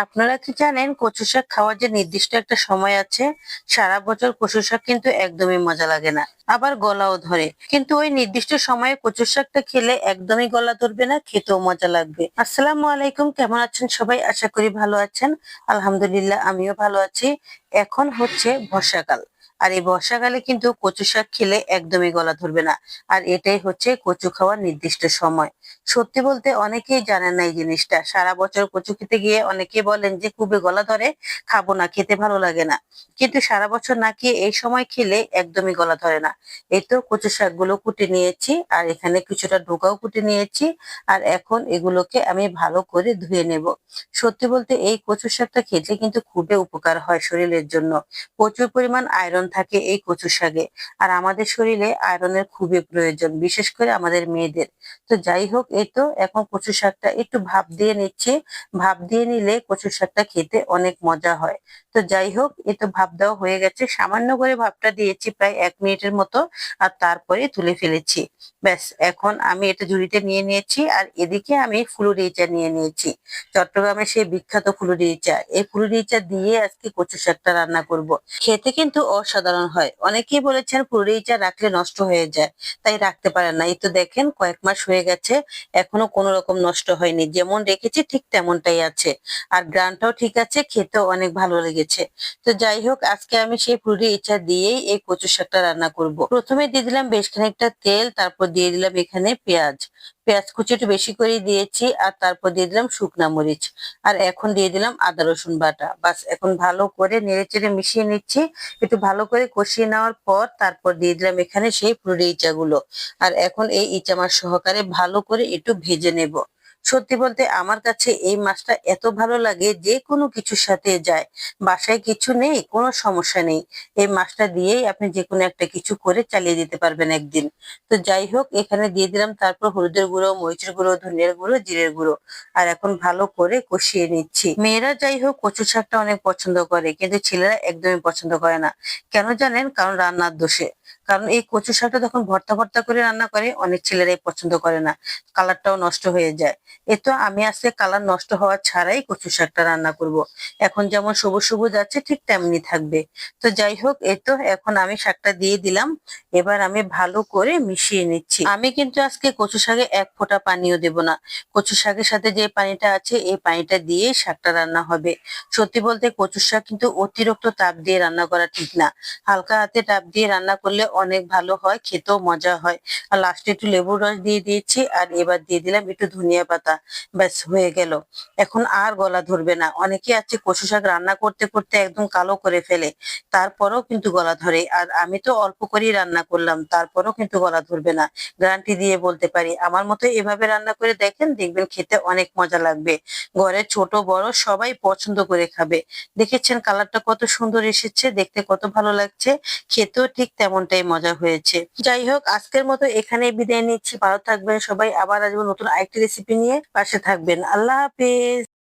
আপনারা কি জানেন কচু শাক খাওয়ার যে নির্দিষ্ট একটা সময় আছে? সারা বছর কচু শাক কিন্তু একদমই মজা লাগে না, আবার গলাও ধরে। কিন্তু ওই নির্দিষ্ট সময়ে কচু শাকটা খেলে একদমই গলা ধরবে না, খেতেও মজা লাগবে। আসসালামু আলাইকুম, কেমন আছেন সবাই? আশা করি ভালো আছেন। আলহামদুলিল্লাহ, আমিও ভালো আছি। এখন হচ্ছে বর্ষাকাল, আর এই বর্ষাকালে কিন্তু কচু শাক খেলে একদমই গলা ধরবে না। আর এটাই হচ্ছে কচু খাওয়ার নির্দিষ্ট সময়। সত্যি বলতে অনেকেই জানেন না এই জিনিসটা। সারা বছর কচু খেতে গিয়ে অনেকেই বলেন যে খুবই গলা ধরে, খাবো না, খেতে ভালো লাগে না। কিন্তু সারা বছর না খেয়ে এই সময় খেলে একদমই গলা ধরে না। এই তো কচু শাকগুলো কুটে নিয়েছি, আর এখানে কিছুটা ডোকাও কুটে নিয়েছি। আর এখন এগুলোকে আমি ভালো করে ধুয়ে নেব। সত্যি বলতে এই কচু শাকটা খেতে কিন্তু খুবই উপকার হয় শরীরের জন্য। প্রচুর পরিমাণ আয়রন থাকে এই কচু শাকে। আর আমাদের শরীরে আয়রনের খুবই প্রয়োজন, বিশেষ করে আমাদের মেয়েদের। তো যাই হোক, এই তো এখন কচু শাকটা একটু ভাপ দিয়ে নিচ্ছি। ভাপ দিয়ে নিলে কচু শাকটা খেতে অনেক মজা হয়। তো যাই হোক, এই তো ভাপ দেওয়া হয়ে গেছে, সামান্য করে ভাপটা দিয়েছি প্রায় 1 মিনিটের মতো। আর তারপরে তুলে ফেলেছি। ব্যাস, এখন আমি এটা ঝুড়িতে নিয়ে নিয়েছি। আর এদিকে আমি ফুলুরিচা নিয়ে নিয়েছি, চট্টগ্রামের সেই বিখ্যাত ফুলুরিচা। এই ফুলুরিচা দিয়ে আজকে কচু শাকটা রান্না করব। খেতে কিন্তু অসাধারণ হয়। অনেকেই বলেছেন ফুলুরিচা রাখলে নষ্ট হয়ে যায়, তাই রাখতে পারেন না। এই তো দেখেন, কয়েক মাস হয়ে গেছে, এখনো কোনো রকম নষ্ট হয়নি। যেমন রেখেছি ঠিক তেমনটাই আছে। আর গ্রানটাও ঠিক আছে, খেতেও অনেক ভালো লেগেছে। তো যাই হোক, আজকে আমি সেই পুরি ইচ্ছা দিয়েই এই কচু শাকটা রান্না করব। প্রথমে দিয়ে দিলাম বেশ খানিকটা তেল, তারপর দিয়ে দিলাম এখানে পেঁয়াজ। পেঁয়াজ কুচি একটু বেশি করে দিয়েছি, আর তারপর দিয়ে দিলাম শুকনা মরিচ। আর এখন দিয়ে দিলাম আদা রসুন বাটা। বাস, এখন ভালো করে নেড়ে চেড়ে মিশিয়ে নিচ্ছি। একটু ভালো করে কষিয়ে নেওয়ার পর তারপর দিয়ে দিলাম এখানে সেই পুরি ইচাগুলো। আর এখন এই ইচা মাছ সহকারে ভালো করে একটু ভেজে নেব। সত্যি বলতে আমার কাছে এই মাছটা এত ভালো লাগে, যে কোনো কিছুর সাথে যায়। বাসায় কিছু নেই, কোনো সমস্যা নেই, এই মাছটা দিয়েই আপনি যে কোনো একটা কিছু করে চালিয়ে দিতে পারবেন একদিন। তো যাই হোক, এখানে দিয়ে দিলাম তারপর হলুদের গুঁড়ো, মরিচের গুঁড়ো, ধনিয়ার গুঁড়ো, জিরের গুঁড়ো। আর এখন ভালো করে কষিয়ে নিচ্ছি। মেয়েরা যাই হোক কচু শাকটা অনেক পছন্দ করে, কিন্তু ছেলেরা একদমই পছন্দ করে না। কেন জানেন? কারণ রান্নার দোষে। কারণ এই কচু শাকটা যখন ভর্তা ভর্তা করে রান্না করে, অনেক ছেলেরাই পছন্দ করে না। কালারটাও নষ্ট হয়ে যায়। এ তো আমি আজকে কালার নষ্ট হওয়া ছাড়াই কচু শাকটা রান্না করব। এখন যেমন সবুজ সবুজ আছে, ঠিক তেমনি থাকবে। তো যাই হোক, এই তো এখন আমি শাকটা দিয়ে দিলাম। এবার আমি ভালো করে মিশিয়ে নিচ্ছি। আমি কিন্তু আজকে কচু শাকে এক ফোঁটা পানিও দেব না। কচু শাকের সাথে যে পানিটা আছে, এই পানিটা দিয়ে শাকটা রান্না হবে। সত্যি বলতে কচু শাক কিন্তু অতিরিক্ত তাপ দিয়ে রান্না করা ঠিক না। হালকা হাতে তাপ দিয়ে রান্না করলে অনেক ভালো হয়, খেতেও মজা হয়। আর লাস্টে একটু লেবুর রস দিয়ে দিয়েছি, আর এবার দিয়ে দিলাম একটু ধনিয়া পাতা। ব্যাস, হয়ে গেল। এখন আর গলা ধরবে না। অনেকে আছে কচু শাক রান্না করতে করতে একদম কালো করে ফেলে, তারপরেও কিন্তু গলা ধরে। আর আমি তো অল্প করেই রান্না করলাম, তারপরেও কিন্তু গলা ধরবে না। গ্যারান্টি দিয়ে বলতে পারি। আমার মতো এভাবে রান্না করে দেখেন, দেখবেন খেতে অনেক মজা লাগবে। ঘরের ছোট বড় সবাই পছন্দ করে খাবে। দেখেছেন কালারটা কত সুন্দর এসেছে, দেখতে কত ভালো লাগছে, খেতেও ঠিক তেমনটাই মজা হয়েছে। যাই হোক, আজকের মতো এখানেই বিদায় নিচ্ছি। ভালো থাকবেন সবাই, আবার আসবো নতুন আরেকটি রেসিপি নিয়ে। পাশে থাকবেন। আল্লাহ হাফেজ।